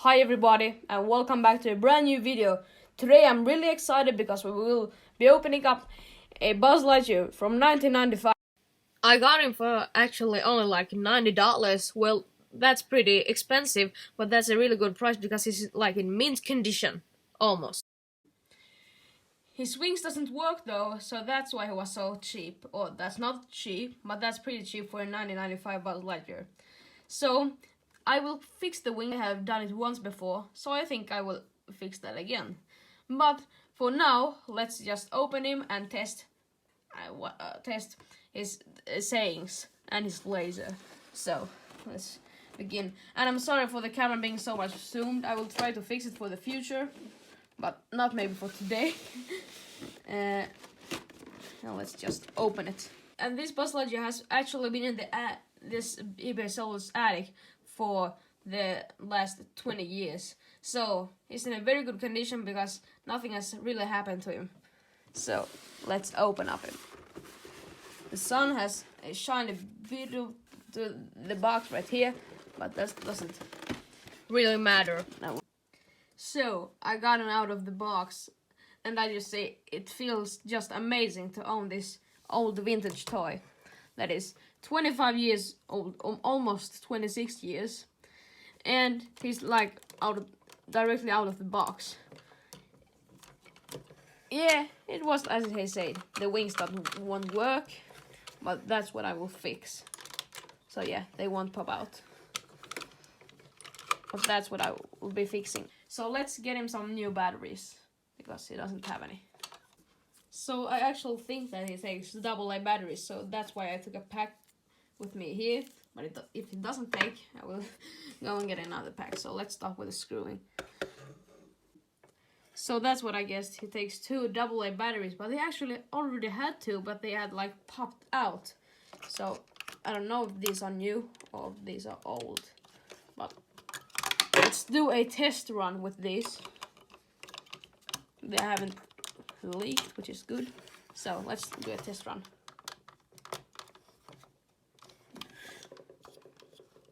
Hi everybody and welcome back to a brand new video. Today I'm really excited because we will be opening up a Buzz Lightyear from 1995. I got him for actually only like $90. Well, that's pretty expensive, but that's a really good price because he's like in mint condition, almost. His wings doesn't work though, so that's why he was so cheap. Or that's not cheap, but that's pretty cheap for a 1995 Buzz Lightyear. So I will fix the wing. I have done it once before, so I think I will fix that again. But for now, let's just open him and test his sayings and his laser. So let's begin. And I'm sorry for the camera being so much zoomed. I will try to fix it for the future, but not maybe for today. Now let's just open it. And this Buzz Lightyear has actually been in this eBay seller's attic for the last 20 years. So he's in a very good condition because nothing has really happened to him. So let's open up him. The sun has shined a bit to the box right here, but that doesn't really matter now. So I got him out of the box, and I just say it feels just amazing to own this old vintage toy that is 25 years old, almost 26 years, and he's like directly out of the box. Yeah, it was as he said, the wings won't work, but that's what I will fix. So yeah, they won't pop out, but that's what I will be fixing. So let's get him some new batteries because he doesn't have any. So I actually think that he takes AA batteries, so that's why I took a pack with me here. But if it doesn't take, I will go and get another pack. So let's start with the screwing. So that's what I guess. He takes 2 AA batteries, but he actually already had 2, but they had like popped out. So I don't know if these are new or if these are old. But let's do a test run with these. They haven't leaked, which is good. So let's do a test run.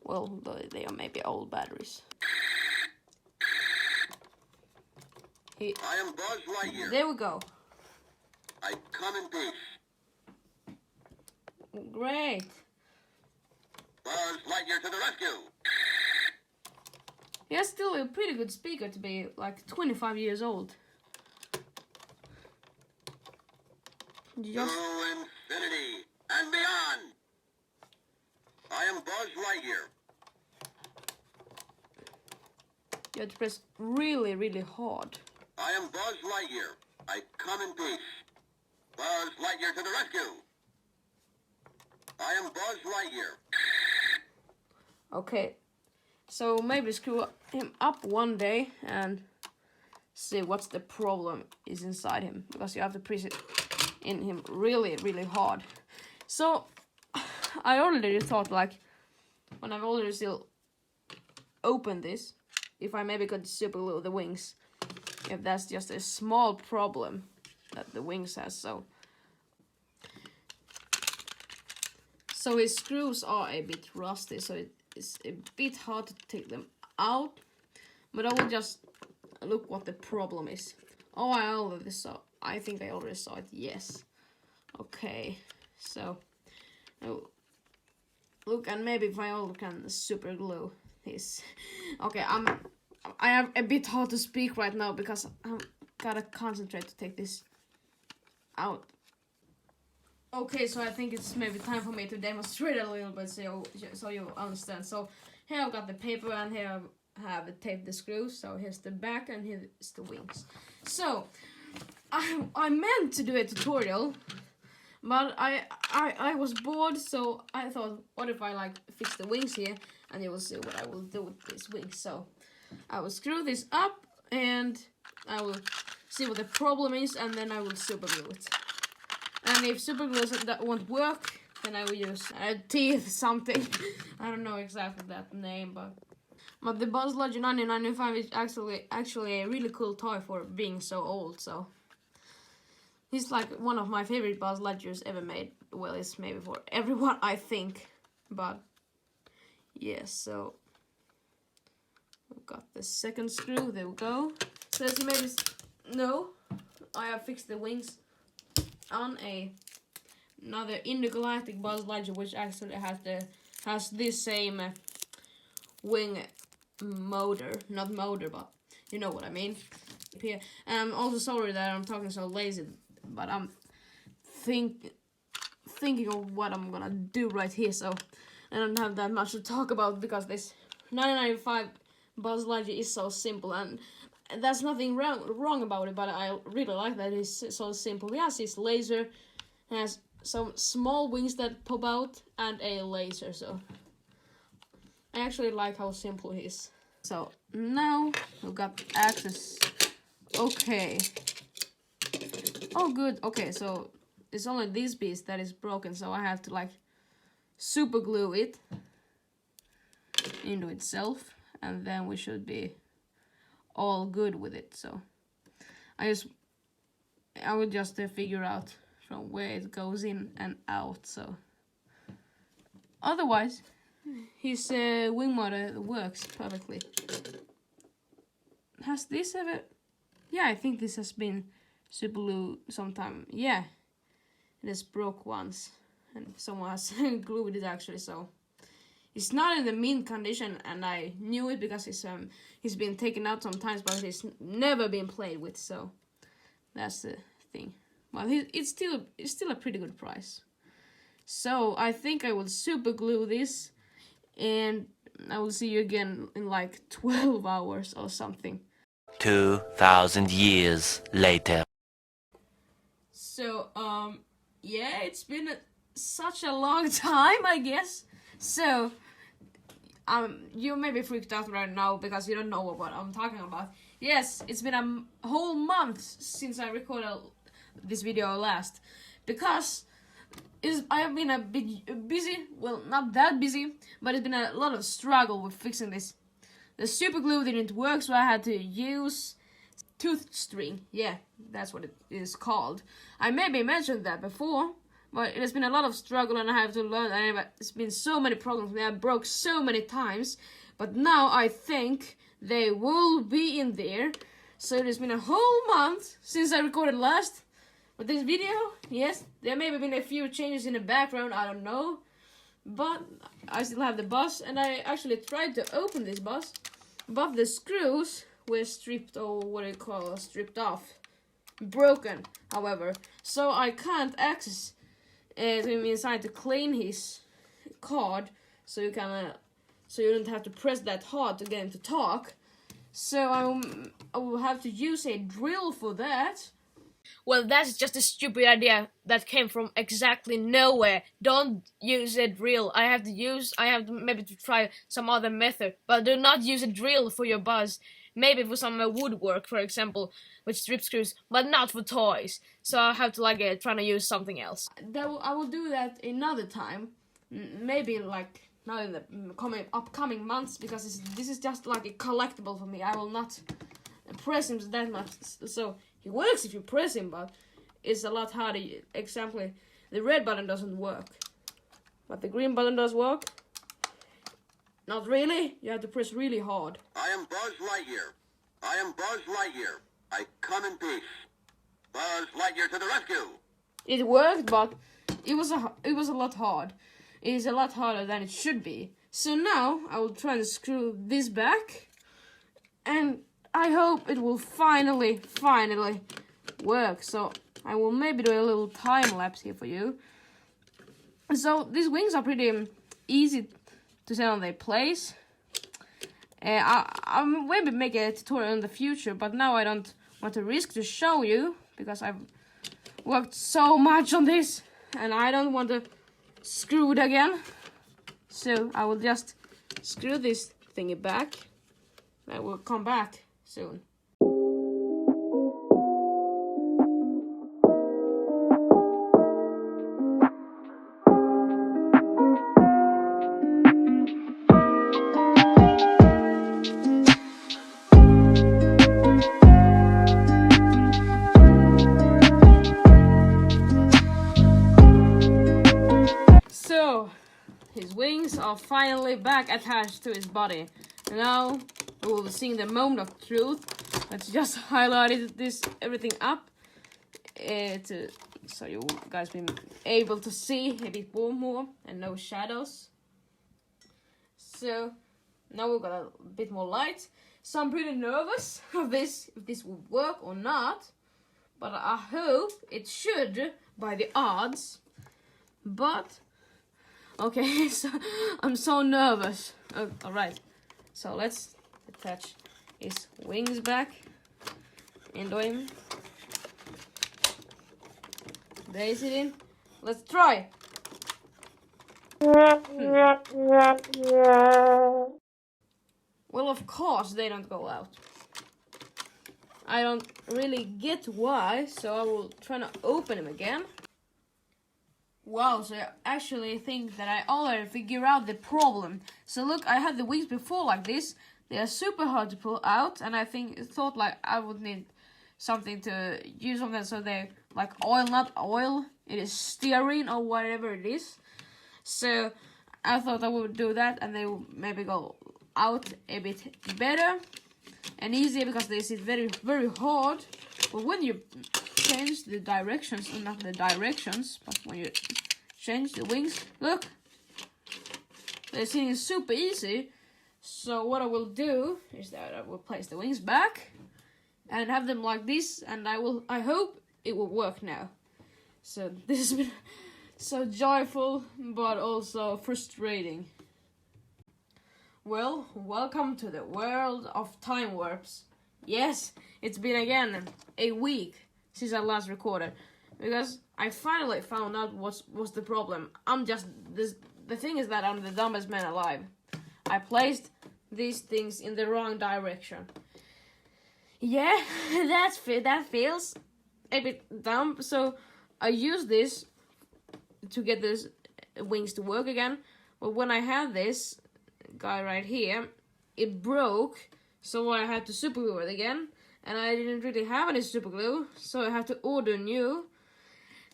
Well, they are maybe old batteries. I am Buzz Lightyear. There we go. I come in peace. Great. Buzz Lightyear to the rescue. He has still a pretty good speaker to be like 25 years old. Just... To infinity and beyond. I am Buzz Lightyear. You have to press really, really hard. I am Buzz Lightyear. I come in peace. Buzz Lightyear to the rescue. I am Buzz Lightyear. Okay, so maybe screw him up one day and see what's the problem is inside him, because you have to press it in him really, really hard. So I already thought, like, when I've already still opened this, if I maybe could super glue the wings, if that's just a small problem that the wings has. So his screws are a bit rusty, so it's a bit hard to take them out. But I will just look what the problem is. Oh, I think I already saw it. Yes. Okay. So look, and maybe if I also can super glue this. Okay, I have a bit hard to speak right now because I'm gotta concentrate to take this out. Okay, so I think it's maybe time for me to demonstrate a little bit so you understand. So here I've got the paper and here I have taped the screws. So here's the back and here's the wings. So I meant to do a tutorial, but I was bored, so I thought, what if I like fix the wings here and you will see what I will do with these wings. So I will screw this up and I will see what the problem is, and then I will super glue it. And if super glue that won't work, then I will use teeth something. I don't know exactly that name, but the Buzz Lightyear 1995 is actually a really cool toy for being so old. So he's like one of my favorite Buzz Lightyears ever made. Well, it's maybe for everyone, I think, but yeah. So got the second screw. There we go. So as you maybe know, I have fixed the wings on another intergalactic Buzz Lightyear, which actually has this same wing motor, not motor, but you know what I mean. And I'm also sorry that I'm talking so lazy, but I'm thinking of what I'm gonna do right here, so I don't have that much to talk about because this 1995 Buzz Lightyear is so simple, and there's nothing wrong about it, but I really like that it's so simple. He has his laser, has some small wings that pop out, and a laser, so I actually like how simple he is. So now we've got access. Okay. Oh good, okay, so it's only this piece that is broken, so I have to like super glue it into itself, and then we should be all good with it. So I would just figure out from where it goes in and out. So otherwise his wing motor works perfectly. Has this ever? Yeah, I think this has been super glued sometime. Yeah, it has broke once, and someone has glued it actually. So it's not in the mint condition, and I knew it because he's been taken out sometimes, but he's never been played with. So that's the thing. Well, it's still a pretty good price. So I think I will super glue this, and I will see you again in like 12 hours or something. 2,000 years later. So yeah, it's been such a long time, I guess. So you may be freaked out right now because you don't know what I'm talking about. Yes, it's been a whole month since I recorded this video last, because I have been a bit busy. Well, not that busy, but it's been a lot of struggle with fixing this. The super glue didn't work, so I had to use tooth string. Yeah, that's what it is called. I maybe mentioned that before, but it has been a lot of struggle, and I have to learn. And it's been so many problems. I broke so many times, but now I think they will be in there. So it has been a whole month since I recorded last. But this video, yes, there may have been a few changes in the background, I don't know. But I still have the bus, and I actually tried to open this bus, but the screws were stripped, or what do you call it, stripped off. Broken, however. So I can't access him inside to clean his card, so you can, so you don't have to press that hard to get him to talk. So I will have to use a drill for that. Well, that's just a stupid idea that came from exactly nowhere. Don't use a drill. I have to maybe to try some other method, but do not use a drill for your buzz. Maybe for some woodwork, for example, with strip screws, but not for toys. So I have to try to use something else. I will do that another time, maybe like not in the upcoming months, because this is just like a collectible for me. I will not press him that much. So he works if you press him, but it's a lot harder. Example, the red button doesn't work, but the green button does work. Not really. You have to press really hard. I am Buzz Lightyear. I am Buzz Lightyear. I come in peace. Buzz Lightyear to the rescue. It worked, but it was a lot hard. It is a lot harder than it should be. So now I will try to screw this back, and I hope it will finally work. So I will maybe do a little time lapse here for you. So these wings are pretty easy to set on their place. I'll maybe make a tutorial in the future, but now I don't want to risk to show you because I've worked so much on this and I don't want to screw it again. So I will just screw this thingy back. I will come back soon. So his wings are finally back attached to his body. Now we will sing the moment of truth. Let's just highlight this everything up so you guys be able to see a bit more and no shadows. So now we've got a bit more light. So I'm pretty nervous of this, if this will work or not. But I hope it should by the odds. But okay, so I'm so nervous. Oh, all right, so let's attach his wings back into him. Place it in. Let's try. Well, of course they don't go out. I don't really get why, so I will try to open him again. Wow, so I actually think that I already figured out the problem. So look, I had the wings before like this. They are super hard to pull out, and I thought like I would need something to use on them, so they're like oil, not oil. It is stearine or whatever it is. So I thought I would do that, and they would maybe go out a bit better and easier because they sit very, very hard. But when you change the directions, not the directions, but when you change the wings, look, they're sitting super easy. So what I will do is that I will place the wings back and have them like this, and I hope it will work now. So this has been so joyful, but also frustrating. Well, welcome to the world of time warps. Yes, it's been again a week since I last recorded, because I finally found out what's the problem. The thing is that I'm the dumbest man alive. I placed these things in the wrong direction. Yeah, that feels a bit dumb. So I use this to get these wings to work again. But when I had this guy right here, it broke, so I had to super glue it again. And I didn't really have any super glue, so I had to order new.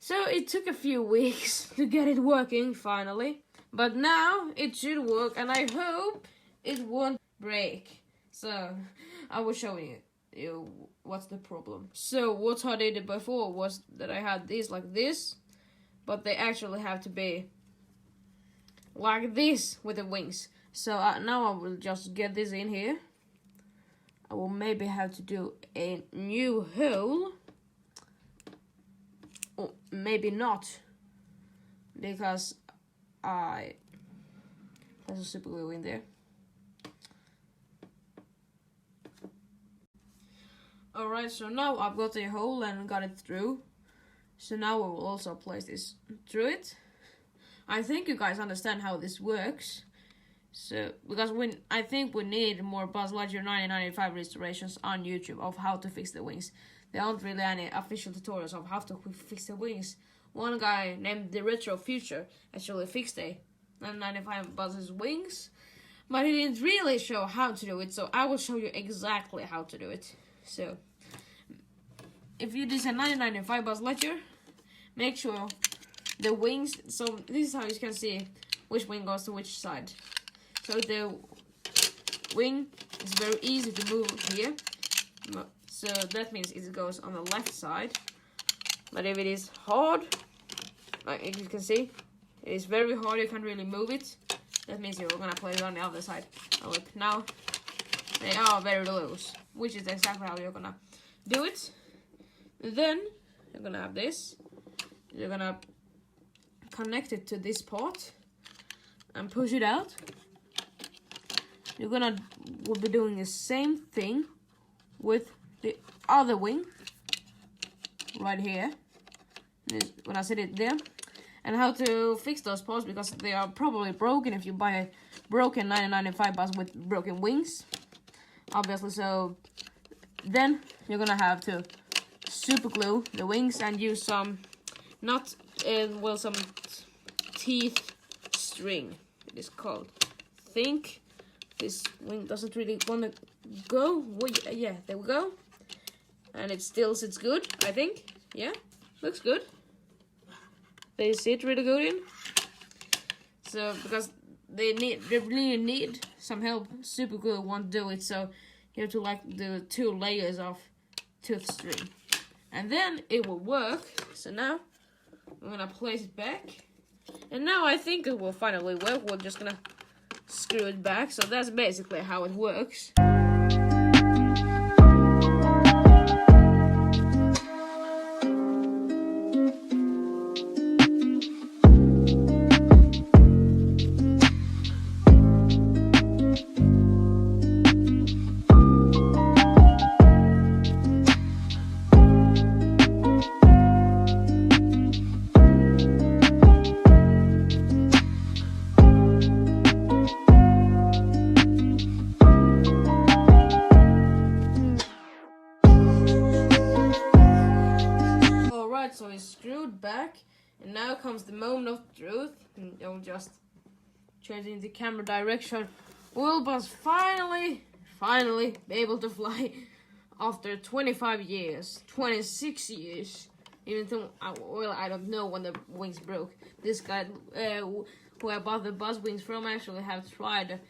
So it took a few weeks to get it working finally. But now it should work, and I hope it won't break. So I will show you what's the problem. So what I did before was that I had these like this, but they actually have to be like this with the wings. So now I will just get this in here. I will maybe have to do a new hole, or maybe not, because there's a super glue in there. Alright, so now I've got a hole and got it through. So now we will also place this through it. I think you guys understand how this works. So, because I think we need more Buzz Lightyear 1995 restorations on YouTube of how to fix the wings. There aren't really any official tutorials of how to fix the wings. One guy named The Retro Future actually fixed a 1995 Buzz's wings, but he didn't really show how to do it, so I will show you exactly how to do it. So, if you design 1995 Buzz Lightyear, make sure the wings, so this is how you can see which wing goes to which side. So the wing is very easy to move here, so that means it goes on the left side. But if it is hard, like you can see, it is very hard, you can't really move it. That means you're gonna play it on the other side. Oh, look, now they are very loose, which is exactly how you're gonna do it. Then you're gonna have this. You're gonna connect it to this part and push it out. We'll be doing the same thing with the other wing right here. When I set it there, and how to fix those parts, because they are probably broken if you buy a broken 1995 bus with broken wings, obviously. So then you're gonna have to super glue the wings and use some some teeth string, it is called. Think this wing doesn't really want to go. Well, yeah, there we go. And it still sits good, I think. Yeah, looks good. They sit really good in. So because they really need some help. Super glue won't do it, so you have to like do 2 layers of tooth string, and then it will work. So now I'm gonna place it back, and now I think it will finally work. We're just gonna screw it back. So that's basically how it works. So it's screwed back, and now comes the moment of truth. And I'll just change it in the camera direction. Will Buzz finally be able to fly after 25 years, 26 years? Even though, well, I don't know when the wings broke. This guy who I bought the Buzz wings from actually have tried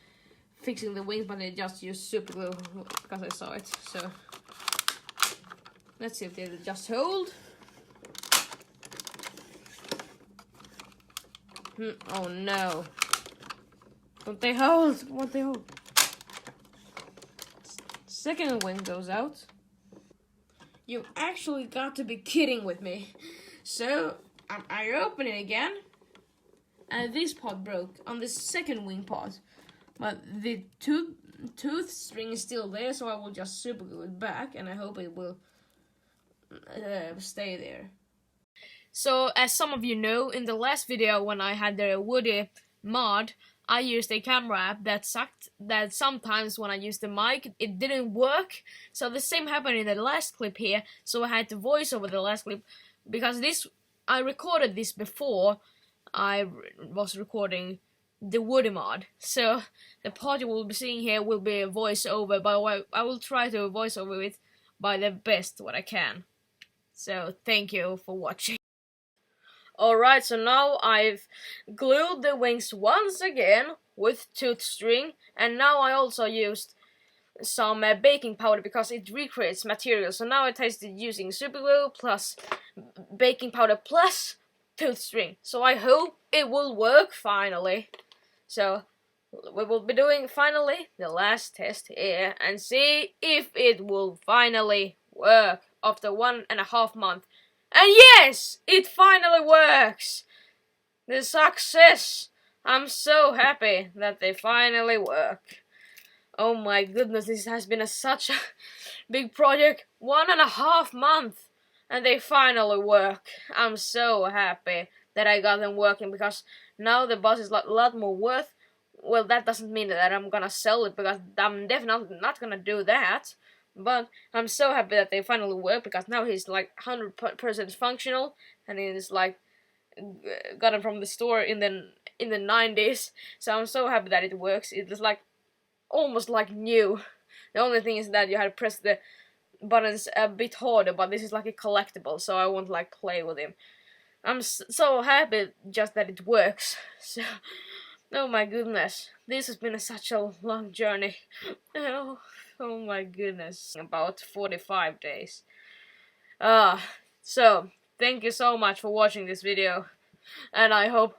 fixing the wings, but they just used super glue because I saw it. So let's see if they just hold. Oh no. Don't they hold? Won't they hold? Second wing goes out. You actually got to be kidding with me. So, I open it again. And this part broke on the second wing part. But the tooth string is still there, so I will just super glue it back. And I hope it will stay there. So, as some of you know, in the last video when I had the Woody mod, I used a camera app that sucked, that sometimes when I used the mic, it didn't work. So the same happened in the last clip here, so I had to voice over the last clip, because I recorded this before I was recording the Woody mod. So the part you will be seeing here will be a voiceover, but I will try to voice over it by the best what I can. So thank you for watching. Alright, so now I've glued the wings once again with tooth string, and now I also used some baking powder because it recreates material. So now I tested using super glue plus baking powder plus tooth string. So I hope it will work finally. So we will be doing finally the last test here and see if it will finally work after 1.5 months. And yes, it finally works! The success! I'm so happy that they finally work. Oh my goodness, this has been such a big project. 1.5 months! And they finally work. I'm so happy that I got them working, because now the Buzz is a lot more worth. Well, that doesn't mean that I'm gonna sell it, because I'm definitely not gonna do that. But I'm so happy that they finally work, because now he's like 100% functional, and he's like got it from the store in the 90s. So I'm so happy that it works. It is like almost like new. The only thing is that you had to press the buttons a bit harder, but this is like a collectible, so I won't like play with him. I'm so happy just that it works. So, oh my goodness, this has been such a long journey. Oh my goodness, about 45 days. So, thank you so much for watching this video, and I hope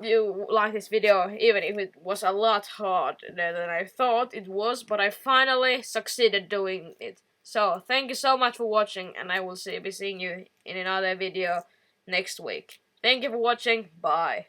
you like this video, even if it was a lot harder than I thought it was, but I finally succeeded doing it. So, thank you so much for watching, and I will be seeing you in another video next week. Thank you for watching, bye.